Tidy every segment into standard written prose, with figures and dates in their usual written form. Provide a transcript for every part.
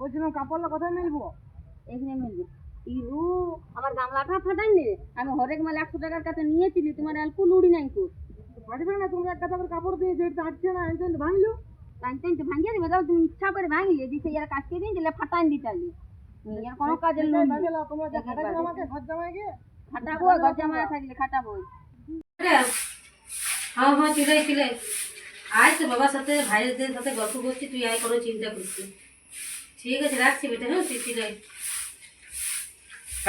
বলছিলাম কাপড়টা কোথায় মিলবো? এখানে মিলবে। ইরু আমার গামলাটা ফাটাইনি, আমি হরেক মাল 100 টাকার কাছে নিয়েছিলি, তোমার অল্প লুড়ি নাই কো ফাটবে না, তুমি একটা তারপর কাপড় দিয়ে যেটা আসছে না এনতে ভাঙলো। টাইম ভাঙিয়ে দিবে, দাও তুমি ইচ্ছা করে ভাঙিয়ে দিছে, এর কাটকে দিন দিলে ফাটাই দিতালি। এর কোনো কাজের লোক নেই। তোমরা যা খাটাইছো আমাকে ঘর জামাইকে খাটাবো, ঘর জামাই থাকলে খাটাবো। হ্যাঁ হ্যাঁ চিলাই চিলাই আয় তো বাবার সাথে ভাইদের সাথে গল্প করছি, তুই আয় কোনো চিন্তা করছি। ঠিক আছে রাখছি বেটা, হ্যাঁ তুই চিলাই।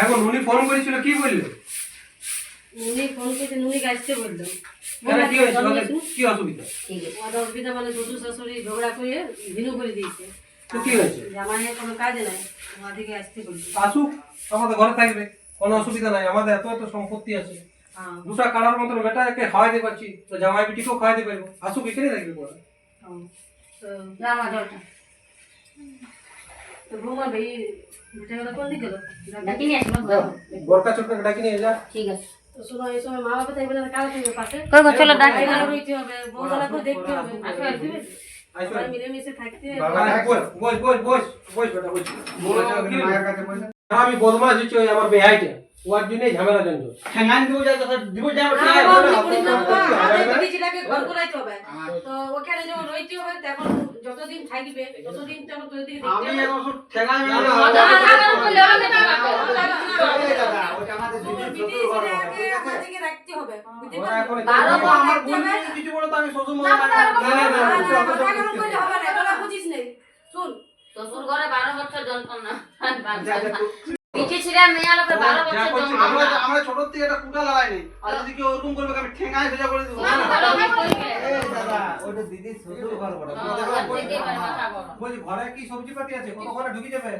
এখন উনি ফোন করেছিল, কি বললো? নুনি ফোন করতে নুনি আসতে বললো। কি হয়েছে, কি অসুবিধা? আমাদের অসুবিধা মানে শ্বশুর শাশুড়ি ঝগড়া করে ভিনু করে দিয়েছে। তো কি হয়েছে? জামাইয়ের কোনো কাজ নাই, আমাদেরকে আসতে বলছে। আসুক, আমাদের ঘরে থাকবে, কোনো অসুবিধা নাই। আমাদের এত এত সম্পত্তি আছে, হ্যাঁ দুটা কালার মতন বেটাকে খাওয়াইতে পারছি, তো জামাই বিটিকেও খাওয়াইতে পারবো। আসুক, এখানে থাকবে পরে। তো রামা জলটা তো বৌমা ভাই বেটাগুলো কোন দিকে গেলো? ডাকি নিয়ে আসবো। বরকা চোটকা ডাকি নিয়ে যা। ঠিক আছে, তো শোনো, এই সময় মা বাবা থাকবে না, কারা থাকবে পাশে? করবো, চলো ডাকি। বাইরে রইতে হবে, বউগুলাকেও দেখতে হবে। আসো আসবে, আইসো। সবাই মিলেমিশে থাকতে হবে। বস বস বস বস বেটা বস। আমি বদমাস হচ্ছে ওই আমার বেহাইটা, ওর জন্যই ঝামেলা জন্য। ঠেঙ্গান দিব যা তো দিব যা না, বাবা, উনি করিস না, বাবা। আমাদের বিটিটাকে ঘর করাইতে হবে। তো ওখানে যখন রইতে হবে, তখন যতদিন থাকবে ততদিন তখন তোর দিকে দেখতে আমি হবে। এখন শুধু ঠেঙ্গান না, দিব না, না দাদা, ওটা আমাদের তোমার দিদি বিটি শ্বশুর ঘর ছেলেকে আমাদেরকে রাখতে হবে। বুঝতে ওরা পারছো? এখন আমার বোন যদি কিছু বলো তো আমি শ্বশুর মনে না, না, না, না, না, কথা কেমন করলে হবে না, তোরা বুঝিস নেই। শুন, শ্বশুর ঘরে 12 বছর যন্ত্রণা, যা পিঠে ছিঁড়ে মেয়ে আলোকে 12 বছর আমরা যন্ত্রণা। আমরা ছোট থেকে একটা কুটা লড়াই নেই, আর যদি কেউ ওরকম করবে আমি ঠেঙ্গায় সোজা করে দেবো। এই দাদা ওটা দিদি শ্বশুর ঘর বড় বলছি ঘরে কি সবজি পাতি আছে, কত ঘরে ঢুকে যাবে?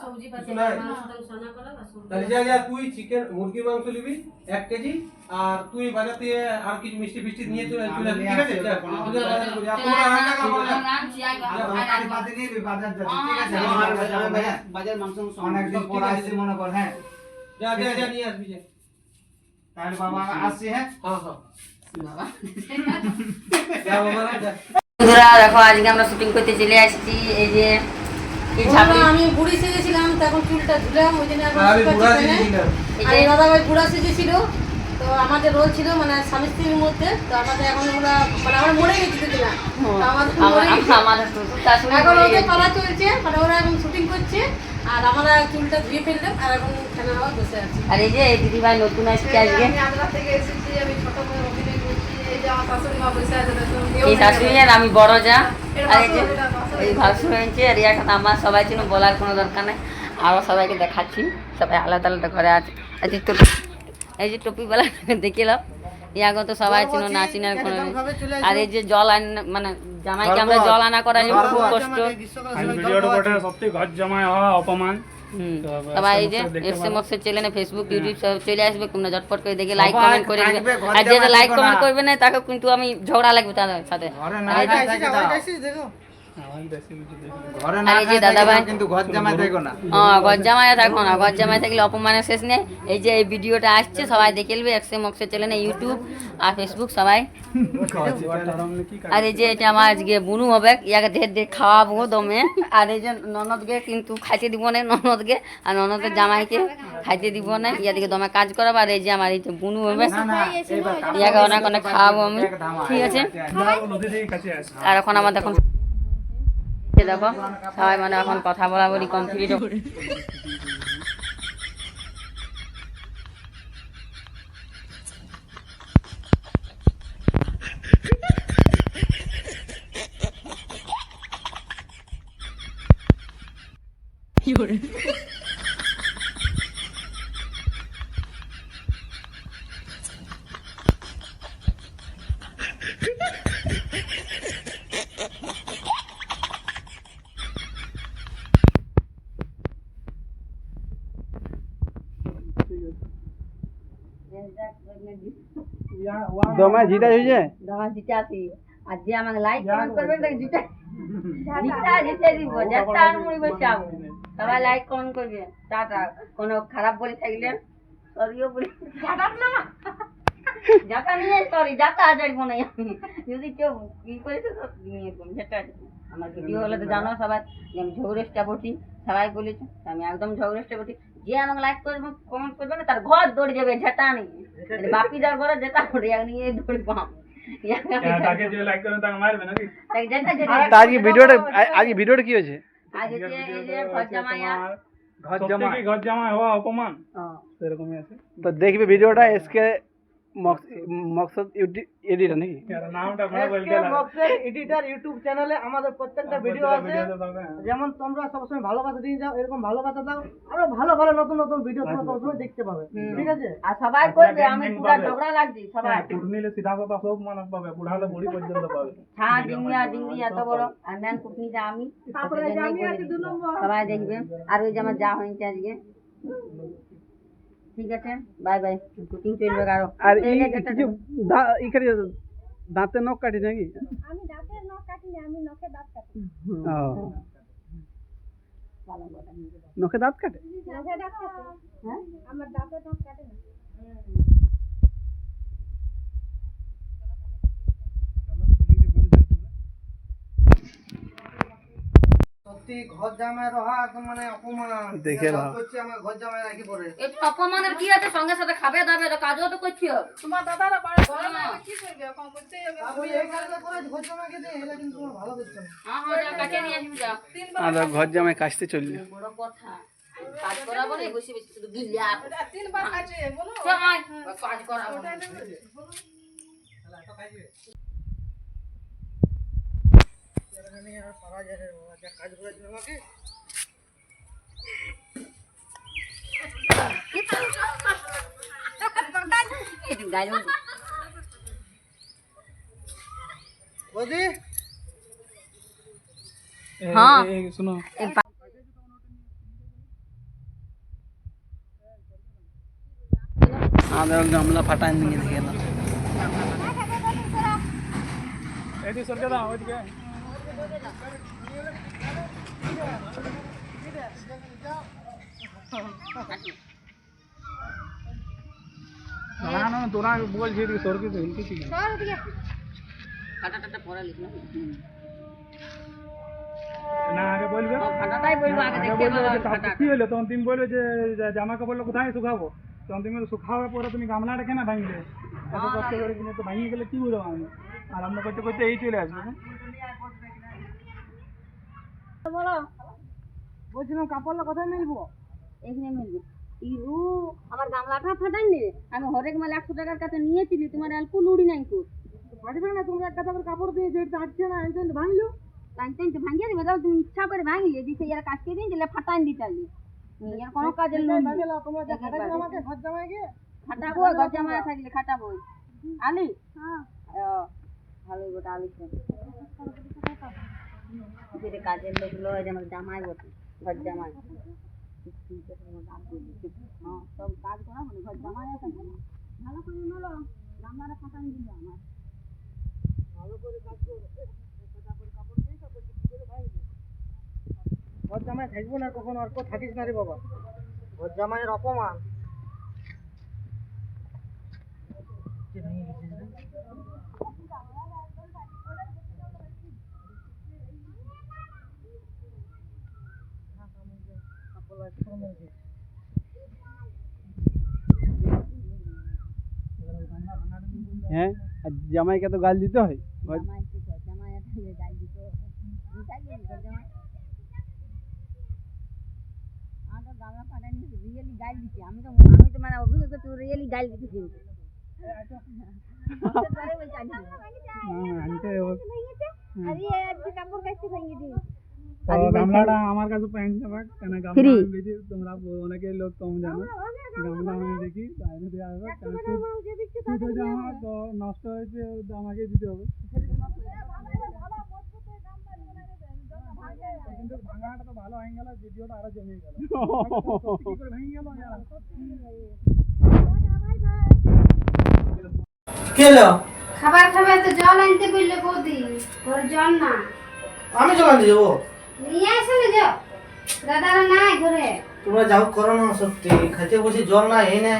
সবজি পাতি কিছু নাই। মাংস টাংস রান্না করা বা সবজি। তাহলে যা যা, তুই চিকেন মুরগি মাংস নিবি 1 কেজি, আর তুই বাজার থেকে আর কিছু মিষ্টি ফিষ্টি নিয়ে চলে আসবি, ঠিক আছে? যা, তুই যা বাজার করি, আর তোমরা রান্না করো না। বাজার যাচ্ছি, ঠিক আছে? বাজার মাংস অনেকদিন পর আসছি মনে কর, হ্যাঁ যা যা যা নিয়ে আসবি যা। তাহলে বাবা আসছি, হ্যাঁ হ্যাঁ হ্যাঁ যা বাবা যা। বন্ধুরা দেখো, আজকে আমরা শুটিং করতে চলে আসছি। এই যে এই ঝাঁপি, আমি বুড়ি সেজেছিলাম, তখন চুলটা ধুলাম, ওই জন্য আর আমি বুড়া দিয়েছিলাম। আর এই দাদা ভাই বুড়া সেজেছিল। তো আমাদের রোল ছিল মানে স্বামী স্ত্রীর মধ্যে, তো আমাদের এখন আমরা মানে আমরা মরে গেছি দুদিন। আমাদের মরে গেছি। আমাদের শ্বশুর শাশুড়ি এখন মরে ওদের গেছে। পালা চলছে, মানে ওরা এখন শুটিং করছে, আর আমরা চুলটা ধুয়ে ফেললাম, আর এখন খানা খাওয়া বসে আছি। আর এই যে এই দিদি ভাই নতুন আসছে আজকে। আমি আদ্রা থেকে এসেছি, আমি ছোট করে অভিনয় করছি। এই যে আমার শাশুড়ি মা বসে আছে, এই শাশুড়ি আর আমি বড় যা। আর এই যে এই ভাসুর হয়েছে, আর ইয়ার কথা আমার সবাই ছিল, বলার কোনো দরকার নেই। আরও সবাইকে দেখাচ্ছি, সবাই আলাদা আলাদা ঘরে আছে। এই যে টুপিওয়ালা দেখিলাম, ইয়াগো তো সবাই ছিল, না চিনার কোনো নেই। আর এই যে জল মানে জামাইকে আমরা জল আনা করা যে খুব কষ্ট। ভিডিওটা করে সত্যি ঘর জামাই হওয়া অপমান। সবাই এই যে এফসি মক্সের চ্যানেলে ফেসবুক ইউটিউব সব চলে আসবে, তোমরা ঝটপট করে দেখে লাইক কমেন্ট করে দিবে। আর যেটা লাইক কমেন্ট করবে না তাকে কিন্তু আমি ঝগড়া লাগবে তাদের সাথে। ঘরে আর এই যে দাদা ভাই, কিন্তু ঘর জামাই দেখো না। ঘর জামাই থাকবো না, ঘর জামাই থাকলে অপমানের শেষ নেই। এই যে এই ভিডিওটা আসছে, সবাই দেখে নেবে এফসি মক্সের চ্যানেলে, ইউটিউব আর ফেসবুক সবাই। আর এই যে এটা আমার আজকে বুনু হবে, ইয়াকে ঢের ঢের খাওয়াবো দমে। আর এই যে ননদকে কিন্তু খাইতে দিব না, ননদকে আর ননদের জামাইকে খাইতে দিব না, ইয়াদিকে দমে কাজ করাবো। আর এই যে আমার এই যে বুনু হবে, ইয়াকে অনেক অনেক খাওয়াবো আমি, ঠিক আছে? আর এখন আমার দেখুন দেখো সবাই মানে এখন কথা বলা বলি কমপ্লিট। দমে জিতা হইছে দমা জিতে আসি, আর যে আমাকে লাইক কমেন্ট করবে তাকে জিতে জিতে দিব, যেটা আর মুড়ি বসাবো। সবাই লাইক কমেন্ট করবে। টাটা। কোনো খারাপ বলে থাকলে সরিও বলি, যাতার না যাতা নিয়ে সরি, যাতা আজ আসবো না আমি। যদি কেউ ই করেছে তো নিয়ে যেটা আমার ভিডিও হলে তো জানো সবাই যে আমি ঝগড়েসটা বটি, সবাই বলেছে আমি একদম ঝগড়েসটা বটি। যে আমাকে লাইক করবে কমেন্ট করবে না তার ঘর দৌড়ে যাবে ঝেটা নেই, বাপি যার ঘরে যেটা করে নিয়ে দৌড়ে বাম। তাকে যে লাইক করে তাকে মারবে নাকি? আজকে ভিডিওটা কি হয়েছে? আগে যে এই যে ঘর জামাইয়া ঘর জামাই হওয়া অপমান সেরকমই আছে। তো দেখবে ভিডিওটা এসকে মকসদ এডিটর নাকি? নামটা ভালো বলতে এডিটর ইউটিউব চ্যানেলে আমাদের প্রত্যেকটা ভিডিও আছে। যেমন তোমরা সবসময় ভালোবাসা দিয়ে যাও, এরকম ভালোবাসা দাও, আরো ভালো ভালো নতুন নতুন ভিডিও তোমরা সবসময় দেখতে পাবে, ঠিক আছে? আর সবাই করবে, আমি পুরা ঝগড়া লাগছি সবাই। কুটনিলে সিধা কথা সব মানুষ পাবে, বুড়া হলে বুড়ি পর্যন্ত পাবে। হ্যাঁ ডিঙ্গি এত বড় আর ম্যান কুটনিটা আমি, সবাই দেখবে। আর ওই যে আমার যা হয়েছে আজকে, ঠিক আছে বাই বাই, শুটিং চলবে আরো। আর এইখানে দাঁতের নখ কাটি নাকি? আমি দাঁতের নখ কাটি না, আমি নখে দাঁত কাটি। নখে দাঁত কাটে? নখে দাঁত কাটে, হ্যাঁ আমার দাঁতের নখ কাটে না। সত্যি ঘর জামাই রহা একদম মানে অপমান দেখে নাও। করছে আমার ঘর জামাই রাখি পড়ে। একটু অপমানের কি আছে, সঙ্গে সাথে খাবে দাবে, তো কাজও তো করছি। তোমার দাদারা বাড়ি ঘরে না কি করবে, এখন করতেই হবে। তারপরে এই কাজটা করে ঘর জামাইকে দিয়ে এটা কিন্তু তোমার ভালো করছে না। হ্যাঁ যা কাছে নিয়ে আসবি যা। আমরা ঘর জামাই কাশতে চললি। বড় কথা কাজ করাবো না, বসে বসে শুধু গিল্লা। তিনবার কাটে বলো। চল আয়, কাজ করাবো না। কাজ করেছিল আমাকে একটু গাইলো বৌদি हाँ सुनो আমাদের গামলা ফাটাই নিয়ে গেল। এদিকে সরকে দাও ওইদিকে। না না তোরা বলছি এদিকে সরকে তো হিলতে ঠিক সর ওদিকে। ফাটাটা পরে লিখ না আগে বলবে ফাটাটাই বলবো, আগে আগে দেখে বলবে যে ফাটা। কাপড় কি হলো, তখন তুমি বলবে যে জামা কাপড়গুলো কোথায় শুকাবো, তখন তুমি শুকাওয়ার পরে তুমি গামলাটা কেন ভাঙলে, এত কষ্ট করে কিনে তো ভাঙিয়ে গেলে কি বুঝবো আমি। আর আমরা করতে করতে এই চলে আসবে। বলো বলছিলাম কাপড়টা কোথায় মিলবো? এখানে মিলবে। ইরু আমার গামলাটা ফাটাইনি, আমি হরেক মাল 100 টাকার কাছে নিয়েছিলি, তোমার অল্প লুড়ি নাই কো পারবে না, তোমরা একটা তারপর কাপড় দিয়ে যেটা আটছে না এনতেন ভাঙলো। টাইম তো ভাঙিয়ে দিবে, দাও তুমি ইচ্ছা করে ভাঙিয়ে দিছে, এর কাটকে দিন দিলে ফাটাই দিতালি। এর কোনো কাজে লুড়ি ভাঙলো তোমরা যে খাটাইছো আমাকে ঘর জামাইকে। খাটাবো, গজামা থাকলে খাটাবো। আলি হ্যাঁ ভালোই গোটা আলি যেটা কাজের লোকগুলো হয়, যেমন জামাই বটে, ঘর জামাই। হ্যাঁ সব কাজ করা মানে ঘর জামাই আছে, ভালো করে নলো গামলাটা ফাটাই দিল আমার। ভালো করে কাজ করো, কাপড় দিয়ে তারপর কি করে ভাঙলো। ঘর জামাই থাকবো না কখনো, আর কেউ থাকিস না রে বাবা, ঘর জামাইয়ের অপমান। হ্যাঁ আর জামাইকে তো গাল দিতে হয়। জামাইকে ঘর জামাই থাকলে গাল দিতে হবে, দিতালি ঘর জামাই। আমি তো গামলা ফাটাই নিয়েছি, রিয়েলি গাল দিচ্ছি। আমি তো মানে অভিযোগ করছি, রিয়েলি গাল দিচ্ছি কিন্তু। আরে আজকে কাপড় কাচতে ভেঙে দিই। গামলাটা আমার কাছে প্যান্ট যাবে কেন, গামলা আমি দেখি তোমরা অনেকে লোক কম জানো, গামলা আমি দেখি বাইরে দিয়ে আসবে জামা তো নষ্ট হয়েছে, আমাকে দিতে হবে। কিন্তু ভাঙাটা তো ভালো হয়ে গেল, ভিডিওটা আরো জমে গেল। কি করে ভেঙে গেল কে এলো? খাবার খাবে তো জল আনতে বললে বৌদি, ওর জল না আমি চলে আনতে যাবো। নিয়ে আসলে যাও, দাদারা নাই ঘরে। তোমরা যাও করো না, সত্যি খাইতে বসে জল না এই না।